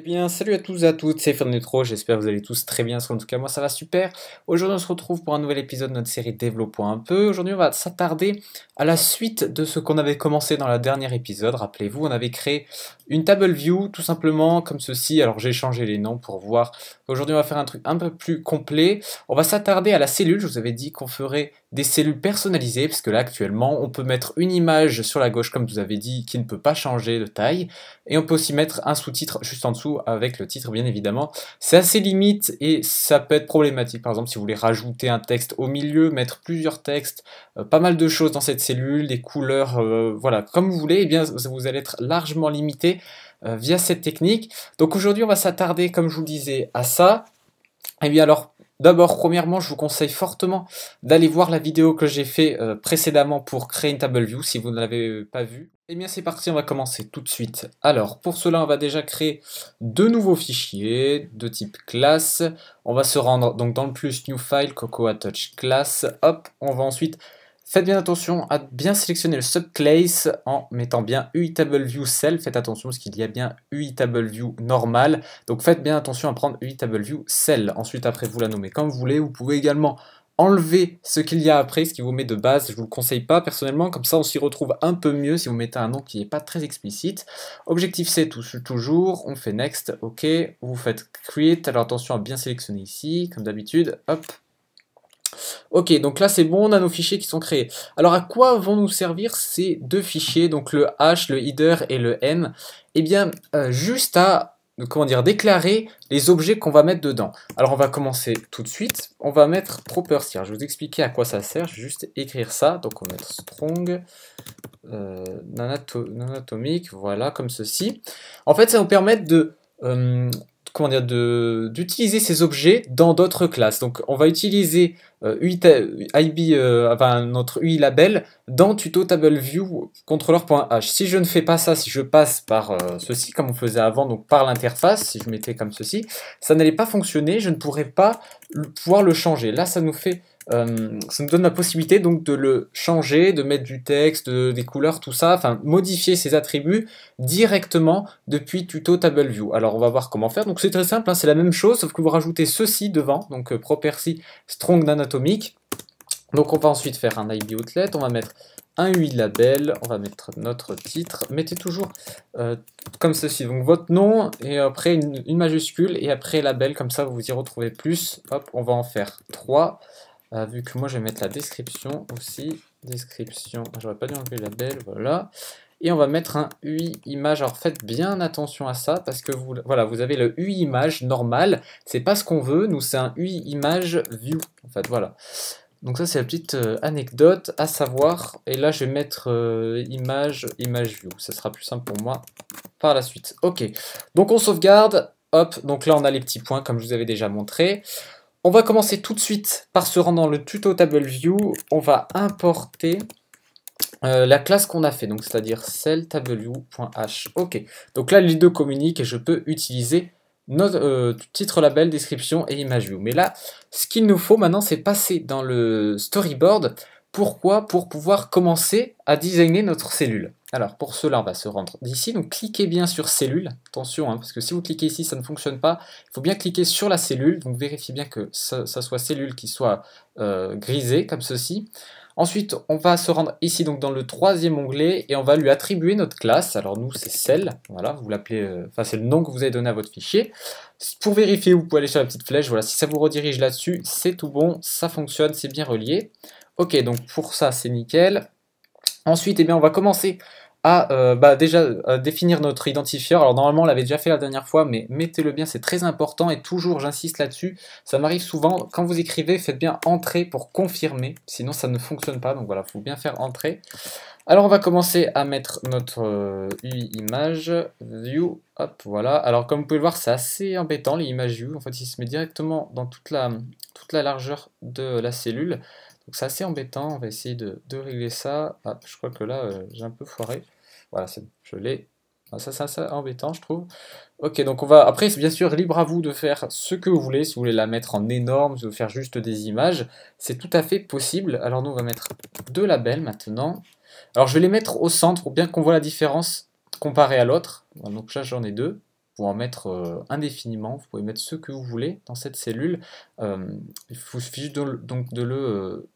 Bien, salut à tous et à toutes, c'est Fernetro, j'espère que vous allez tous très bien, en tout cas moi ça va super. Aujourd'hui on se retrouve pour un nouvel épisode de notre série Développons un peu. Aujourd'hui on va s'attarder à la suite de ce qu'on avait commencé dans le dernier épisode. Rappelez-vous, on avait créé une table view tout simplement comme ceci, alors j'ai changé les noms pour voir. Aujourd'hui on va faire un truc un peu plus complet. On va s'attarder à la cellule, je vous avais dit qu'on ferait des cellules personnalisées, parce que là actuellement on peut mettre une image sur la gauche comme je vous avais dit qui ne peut pas changer de taille. Et on peut aussi mettre un sous-titre juste en dessous avec le titre bien évidemment. C'est assez limite et ça peut être problématique. Par exemple si vous voulez rajouter un texte au milieu, mettre plusieurs textes, pas mal de choses dans cette cellule, des couleurs, voilà, comme vous voulez, et bien vous allez être largement limité via cette technique. Donc aujourd'hui on va s'attarder comme je vous le disais à ça. Et bien alors, d'abord, premièrement, je vous conseille fortement d'aller voir la vidéo que j'ai fait précédemment pour créer une table view, si vous ne l'avez pas vue. Et bien c'est parti, on va commencer tout de suite. Alors, pour cela, on va déjà créer deux nouveaux fichiers de type classe. On va se rendre donc dans le plus New File, Cocoa Touch Class. Hop, on va ensuite... Faites bien attention à bien sélectionner le subclass en mettant bien UI Table View Cell. Faites attention parce qu'il y a bien UI Table View normal. Donc faites bien attention à prendre UI Table View Cell. Ensuite, après, vous la nommez comme vous voulez. Vous pouvez également enlever ce qu'il y a après, ce qui vous met de base. Je ne vous le conseille pas personnellement. Comme ça, on s'y retrouve un peu mieux si vous mettez un nom qui n'est pas très explicite. Objectif C, toujours. On fait Next. OK. Vous faites Create. Alors attention à bien sélectionner ici, comme d'habitude. Hop. Ok, donc là c'est bon, on a nos fichiers qui sont créés. Alors à quoi vont nous servir ces deux fichiers, donc le H, le header et le M? Eh bien, juste à, comment dire, déclarer les objets qu'on va mettre dedans. Alors on va commencer tout de suite, on va mettre property. Alors, je vais vous expliquer à quoi ça sert, je vais juste écrire ça. Donc on va mettre strong nanatomic, voilà, comme ceci. En fait, ça va nous permettre de... comment dire, d'utiliser ces objets dans d'autres classes. Donc on va utiliser enfin, notre UI label dans tuto table view controller.h. Si je ne fais pas ça, si je passe par ceci comme on faisait avant, donc par l'interface, si je mettais comme ceci, ça n'allait pas fonctionner, je ne pourrais pas pouvoir le changer. Là ça nous fait ça nous donne la possibilité donc de le changer, de mettre du texte, des couleurs, tout ça, enfin modifier ces attributs directement depuis tuto table view. Alors on va voir comment faire. Donc c'est très simple, hein, c'est la même chose, sauf que vous rajoutez ceci devant, donc property strong nanatomic. Donc on va ensuite faire un IB outlet, on va mettre un UI label, on va mettre notre titre, mettez toujours comme ceci, donc votre nom et après une majuscule et après label, comme ça vous y retrouvez plus. Hop, on va en faire 3. Vu que moi je vais mettre la description aussi, description, j'aurais pas dû enlever le label, voilà. Et on va mettre un UI image. Alors faites bien attention à ça parce que vous, voilà, vous avez le UI image normal, c'est pas ce qu'on veut, nous c'est un UI image view, en fait, voilà. Donc ça c'est la petite anecdote à savoir, et là je vais mettre image view, ça sera plus simple pour moi par la suite. Ok, donc on sauvegarde, hop, donc là on a les petits points comme je vous avais déjà montré. On va commencer tout de suite par se rendre dans le tuto table view. On va importer la classe qu'on a fait, donc c'est-à-dire cell tableview.h. Ok, donc là les deux communiquent et je peux utiliser notre titre label, description et image view. Mais là, ce qu'il nous faut maintenant, c'est passer dans le storyboard. Pourquoi? Pour pouvoir commencer à designer notre cellule. Alors pour cela, on va se rendre d'ici, donc cliquez bien sur cellule, attention, hein, parce que si vous cliquez ici, ça ne fonctionne pas, il faut bien cliquer sur la cellule, donc vérifiez bien que ça soit cellule qui soit grisée, comme ceci. Ensuite, on va se rendre ici, donc dans le troisième onglet, et on va lui attribuer notre classe, alors nous c'est cell, voilà, vous l'appelez, enfin c'est le nom que vous avez donné à votre fichier. Pour vérifier, vous pouvez aller sur la petite flèche, voilà, si ça vous redirige là-dessus, c'est tout bon, ça fonctionne, c'est bien relié. Ok, donc pour ça c'est nickel. Ensuite, eh bien, on va commencer à déjà définir notre identifieur. Alors normalement on l'avait déjà fait la dernière fois, mais mettez-le bien, c'est très important et toujours j'insiste là-dessus. Ça m'arrive souvent, quand vous écrivez, faites bien entrer pour confirmer, sinon ça ne fonctionne pas, donc voilà, il faut bien faire entrer. Alors on va commencer à mettre notre UI image view, hop, voilà. Alors comme vous pouvez le voir, c'est assez embêtant les images view, en fait il se met directement dans toute la largeur de la cellule. Donc c'est assez embêtant, on va essayer de régler ça. Ah, je crois que là j'ai un peu foiré. Voilà, je l'ai. Ah, ça c'est assez embêtant je trouve. Ok, donc on va. Après, c'est bien sûr libre à vous de faire ce que vous voulez. Si vous voulez la mettre en énorme, si vous voulez faire juste des images, c'est tout à fait possible. Alors nous on va mettre deux labels maintenant. Alors je vais les mettre au centre pour bien qu'on voit la différence comparée à l'autre. Voilà, donc là j'en ai deux. pouvez en mettre indéfiniment, vous pouvez mettre ce que vous voulez dans cette cellule. Il vous suffit juste de le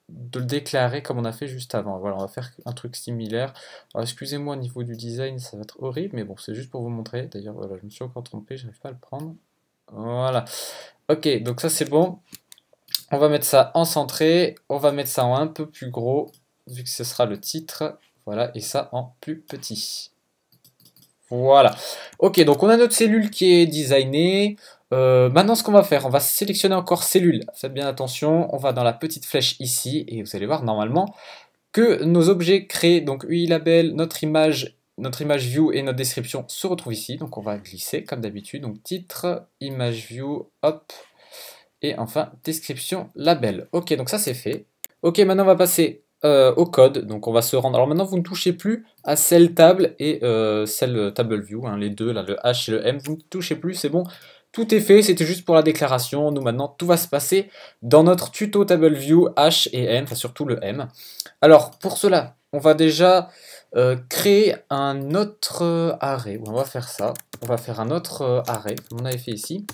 déclarer comme on a fait juste avant. Voilà, on va faire un truc similaire. Alors excusez-moi au niveau du design, ça va être horrible, mais bon, c'est juste pour vous montrer. D'ailleurs, voilà, je me suis encore trompé, j'arrive pas à le prendre. Voilà. Ok, donc ça c'est bon. On va mettre ça en centré, on va mettre ça en un peu plus gros, vu que ce sera le titre. Voilà, et ça en plus petit. Voilà. Ok, donc on a notre cellule qui est designée. Maintenant, ce qu'on va faire, on va sélectionner encore cellule. Faites bien attention, on va dans la petite flèche ici, et vous allez voir normalement que nos objets créés, donc UI label, notre image view et notre description se retrouvent ici. Donc on va glisser comme d'habitude, donc titre, image view, hop, et enfin description label. Ok, donc ça c'est fait. Ok, maintenant on va passer au code, donc on va se rendre. Alors maintenant vous ne touchez plus à celle table et celle table view, hein, les deux, là, le H et le M, vous ne touchez plus, c'est bon. Tout est fait, c'était juste pour la déclaration. Nous maintenant tout va se passer dans notre tuto table view H et M, enfin surtout le M. Alors pour cela, on va déjà créer un autre array. On va faire ça. On va faire un autre array, comme on avait fait ici.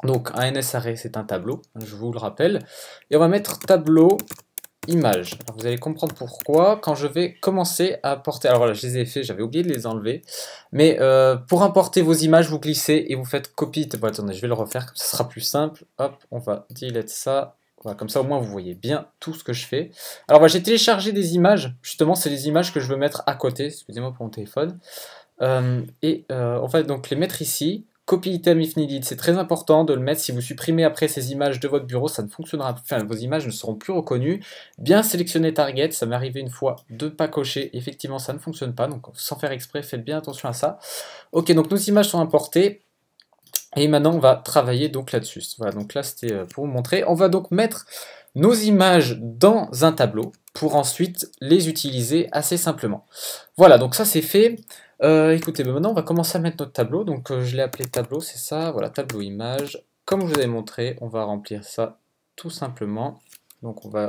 Donc un NS array c'est un tableau, je vous le rappelle. Et on va mettre tableau image. Alors vous allez comprendre pourquoi quand je vais commencer à importer. Alors voilà, je les ai fait, j'avais oublié de les enlever. Mais pour importer vos images, vous glissez et vous faites copie. Bon, attendez, je vais le refaire, ça sera plus simple. Hop, on va delete ça. Voilà, comme ça au moins vous voyez bien tout ce que je fais. Alors voilà, j'ai téléchargé des images. Justement, c'est les images que je veux mettre à côté. Excusez-moi pour mon téléphone. On va donc les mettre ici. Copy item if needed, c'est très important de le mettre. Si vous supprimez après ces images de votre bureau, ça ne fonctionnera plus, enfin vos images ne seront plus reconnues. Bien sélectionner target, ça m'est arrivé une fois de ne pas cocher, effectivement ça ne fonctionne pas, donc sans faire exprès, faites bien attention à ça. Ok, donc nos images sont importées, et maintenant on va travailler donc là-dessus. Voilà, donc là c'était pour vous montrer. On va donc mettre nos images dans un tableau, pour ensuite les utiliser assez simplement. Voilà, donc ça c'est fait. Écoutez, maintenant on va commencer à mettre notre tableau, donc je l'ai appelé tableau, c'est ça, voilà, tableau image. Comme je vous avais montré, on va remplir ça tout simplement. Donc on va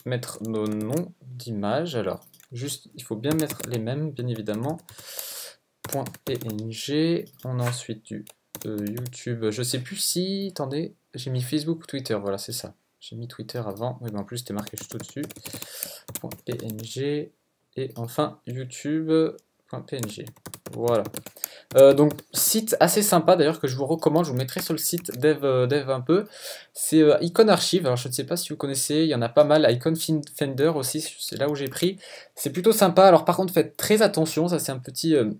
mettre nos noms d'images, alors juste, il faut bien mettre les mêmes, bien évidemment. .png, on a ensuite du YouTube, je sais plus si, attendez, j'ai mis Facebook ou Twitter, voilà c'est ça. J'ai mis Twitter avant, oui, mais en plus c'était marqué juste au-dessus. .png, et enfin YouTube. .png. Voilà. Donc site assez sympa d'ailleurs que je vous recommande, je vous mettrai sur le site dev un peu. C'est Icon Archive, alors je ne sais pas si vous connaissez, il y en a pas mal. Icon Finder aussi, c'est là où j'ai pris. C'est plutôt sympa, alors par contre faites très attention, ça c'est un petit... une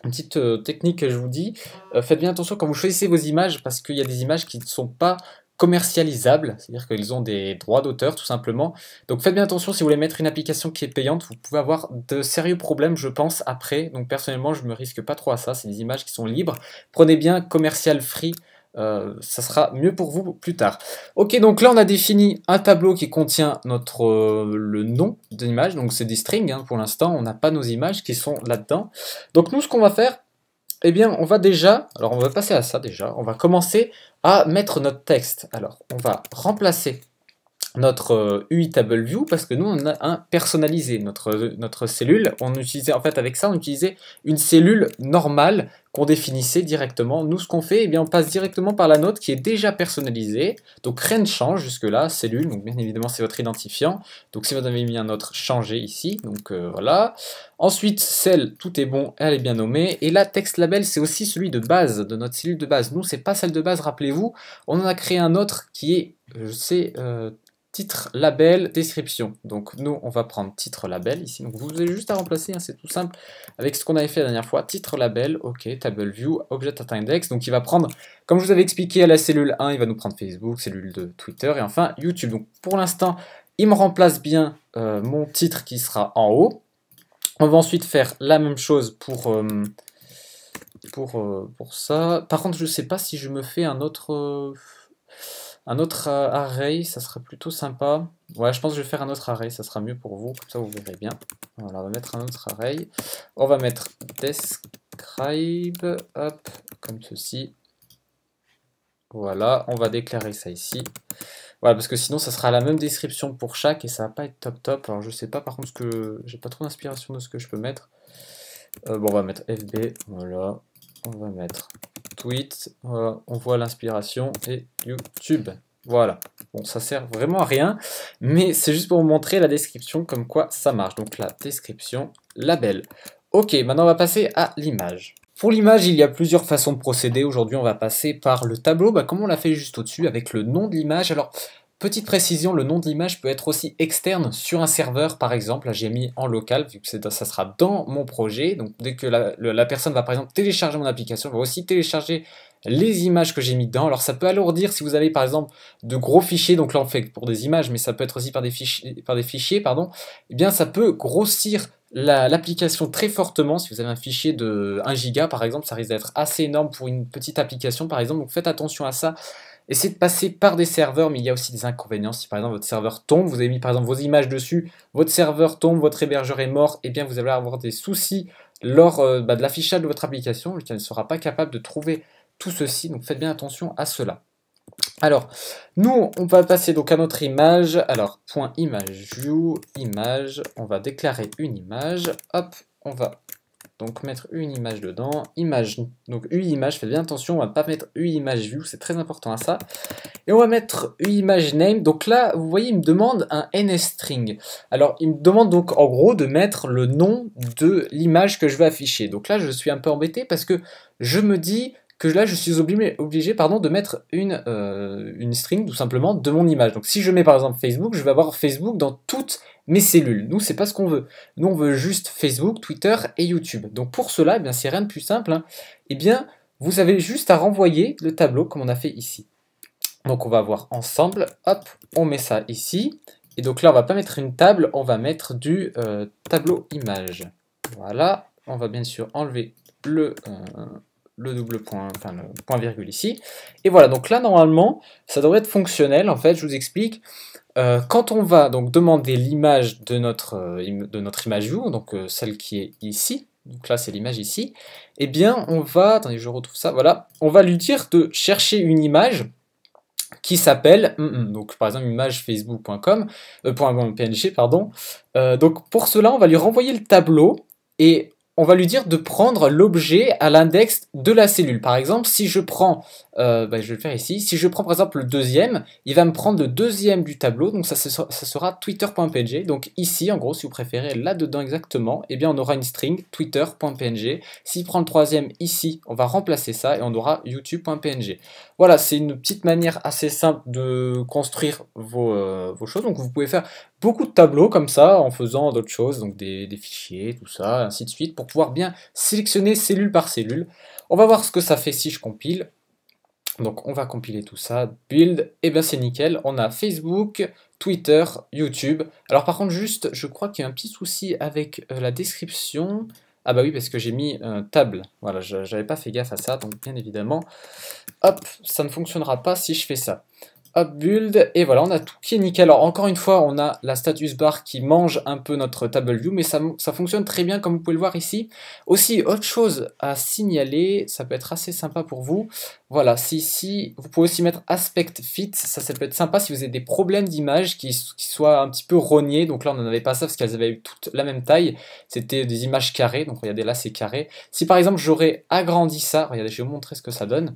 petite technique que je vous dis, faites bien attention quand vous choisissez vos images parce qu'il y a des images qui ne sont pas commercialisables, c'est-à-dire qu'ils ont des droits d'auteur tout simplement. Donc faites bien attention si vous voulez mettre une application qui est payante, vous pouvez avoir de sérieux problèmes je pense après. Donc personnellement je me risque pas trop à ça, c'est des images qui sont libres. Prenez bien commercial free. Ça sera mieux pour vous plus tard. Ok, donc là on a défini un tableau qui contient le nom de l'image, donc c'est des strings, hein, pour l'instant on n'a pas nos images qui sont là-dedans. Donc nous ce qu'on va faire, eh bien on va déjà, alors on va passer à ça déjà, on va commencer à mettre notre texte. Alors on va remplacer notre UI Table View parce que nous on a un personnalisé, notre cellule, on utilisait en fait avec ça on utilisait une cellule normale qu'on définissait directement. Nous ce qu'on fait, eh bien on passe directement par la nôtre qui est déjà personnalisée, donc rien ne change jusque là, cellule, donc bien évidemment c'est votre identifiant, donc si vous avez mis un autre, changez ici, donc voilà. Ensuite celle, tout est bon, elle est bien nommée, et là texte label c'est aussi celui de base, de notre cellule de base. Nous c'est pas celle de base, rappelez-vous, on en a créé un autre qui est, je sais, titre, label, description. Donc nous, on va prendre titre, label ici. Donc vous avez juste à remplacer, hein, c'est tout simple avec ce qu'on avait fait la dernière fois. Titre, label, ok, table view, object at index. Donc il va prendre, comme je vous avais expliqué à la cellule 1, il va nous prendre Facebook, cellule 2, Twitter et enfin YouTube. Donc pour l'instant, il me remplace bien mon titre qui sera en haut. On va ensuite faire la même chose pour ça. Par contre, je ne sais pas si je me fais un autre array, ça serait plutôt sympa. Ouais, je pense que je vais faire un autre array, ça sera mieux pour vous, comme ça vous verrez bien. Voilà, on va mettre un autre array. On va mettre describe, hop, comme ceci. Voilà, on va déclarer ça ici. Voilà, parce que sinon ça sera la même description pour chaque et ça va pas être top top. Alors je sais pas par contre ce que j'ai pas trop d'inspiration de ce que je peux mettre. Bon, on va mettre FB, voilà. On va mettre tweet, on voit l'inspiration et YouTube. Voilà, bon ça sert vraiment à rien, mais c'est juste pour vous montrer la description comme quoi ça marche. Donc la description, label. Ok, maintenant on va passer à l'image. Pour l'image, il y a plusieurs façons de procéder. Aujourd'hui, on va passer par le tableau, comme on l'a fait juste au-dessus, avec le nom de l'image. Alors, petite précision, le nom de l'image peut être aussi externe sur un serveur, par exemple. Là, j'ai mis en local, vu que ça sera dans mon projet. Donc, dès que la personne va, par exemple, télécharger mon application, elle va aussi télécharger les images que j'ai mis dedans. Alors, ça peut alourdir si vous avez, par exemple, de gros fichiers. Donc là, on fait pour des images, mais ça peut être aussi par des fichiers, pardon. Eh bien, ça peut grossir l'application très fortement. Si vous avez un fichier de 1 giga par exemple, ça risque d'être assez énorme pour une petite application par exemple, donc faites attention à ça. Essayez de passer par des serveurs, mais il y a aussi des inconvénients. Si par exemple votre serveur tombe, vous avez mis par exemple vos images dessus, votre serveur tombe, votre hébergeur est mort, et bien vous allez avoir des soucis lors de l'affichage de votre application, qui ne sera pas capable de trouver tout ceci, donc faites bien attention à cela. Alors, nous, on va passer donc à notre image. Alors, point image view, image, on va déclarer une image. Hop, on va donc mettre une image dedans. Image, donc UI image, faites bien attention, on va pas mettre UI image view, c'est très important à ça. Et on va mettre UI image name. Donc là, vous voyez, il me demande un NSString. Alors, il me demande donc en gros de mettre le nom de l'image que je veux afficher. Donc là, je suis un peu embêté parce que je me dis que là je suis obligé de mettre une string tout simplement de mon image. Donc si je mets par exemple Facebook, je vais avoir Facebook dans toutes mes cellules. Nous, c'est pas ce qu'on veut. Nous, on veut juste Facebook, Twitter et YouTube. Donc pour cela, eh bien c'est rien de plus simple. Hein. Eh bien, vous avez juste à renvoyer le tableau comme on a fait ici. Donc on va voir ensemble, hop, on met ça ici. Et donc là, on va pas mettre une table, on va mettre du tableau image. Voilà, on va bien sûr enlever le double point, enfin le point virgule ici. Et voilà, donc là normalement, ça devrait être fonctionnel. En fait, je vous explique. Quand on va donc demander l'image de notre image view, donc celle qui est ici, donc là c'est l'image ici, eh bien on va, attendez je retrouve ça, voilà, on va lui dire de chercher une image qui s'appelle, donc par exemple image facebook.com, .png, pardon. Donc pour cela, on va lui renvoyer le tableau et on va lui dire de prendre l'objet à l'index de la cellule. Par exemple, si je prends, je vais le faire ici, si je prends par exemple le deuxième, il va me prendre le deuxième du tableau, donc ça sera twitter.png. Donc ici, en gros, si vous préférez, là-dedans exactement, eh bien on aura une string twitter.png. S'il prend le troisième ici, on va remplacer ça et on aura youtube.png. Voilà, c'est une petite manière assez simple de construire vos choses. Donc vous pouvez faire beaucoup de tableaux comme ça en faisant d'autres choses, donc des fichiers, tout ça, ainsi de suite, pour pouvoir bien sélectionner cellule par cellule. On va voir ce que ça fait si je compile. Donc on va compiler tout ça, build, et bien c'est nickel, on a Facebook, Twitter, YouTube. Alors par contre juste, je crois qu'il y a un petit souci avec la description. Ah bah oui, parce que j'ai mis table, voilà, j'avais pas fait gaffe à ça, donc bien évidemment, hop, ça ne fonctionnera pas si je fais ça. Hop, build, et voilà, on a tout qui est nickel. Alors encore une fois, on a la status bar qui mange un peu notre table view, mais ça fonctionne très bien comme vous pouvez le voir ici. Aussi, autre chose à signaler, ça peut être assez sympa pour vous. Voilà, ici, vous pouvez aussi mettre aspect fit, ça peut être sympa si vous avez des problèmes d'image qui soient un petit peu rognés. Donc là, on n'en avait pas ça parce qu'elles avaient toutes la même taille. C'était des images carrées, donc regardez là, c'est carré. Si par exemple, j'aurais agrandi ça, regardez, je vais vous montrer ce que ça donne.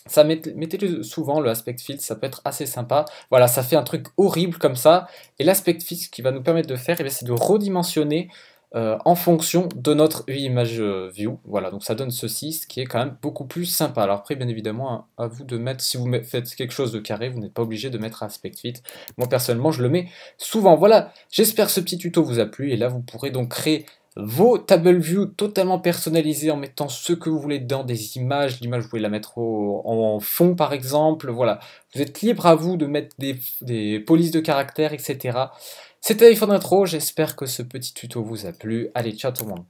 Ça mettez-le souvent, le aspect fill, ça peut être assez sympa. Voilà, ça fait un truc horrible comme ça. Et l'aspect fill, ce qui va nous permettre de faire, c'est de redimensionner en fonction de notre image view. Voilà, donc ça donne ceci, ce qui est quand même beaucoup plus sympa. Alors après, bien évidemment, à vous de mettre, si vous faites quelque chose de carré, vous n'êtes pas obligé de mettre aspect fit. Moi, personnellement, je le mets souvent. Voilà, j'espère que ce petit tuto vous a plu. Et là, vous pourrez donc créer vos table view totalement personnalisés en mettant ce que vous voulez dedans, des images. L'image, vous pouvez la mettre en fond par exemple. Voilà, vous êtes libre à vous de mettre des polices de caractères, etc. C'était iPhone Intro, j'espère que ce petit tuto vous a plu. Allez, ciao tout le monde.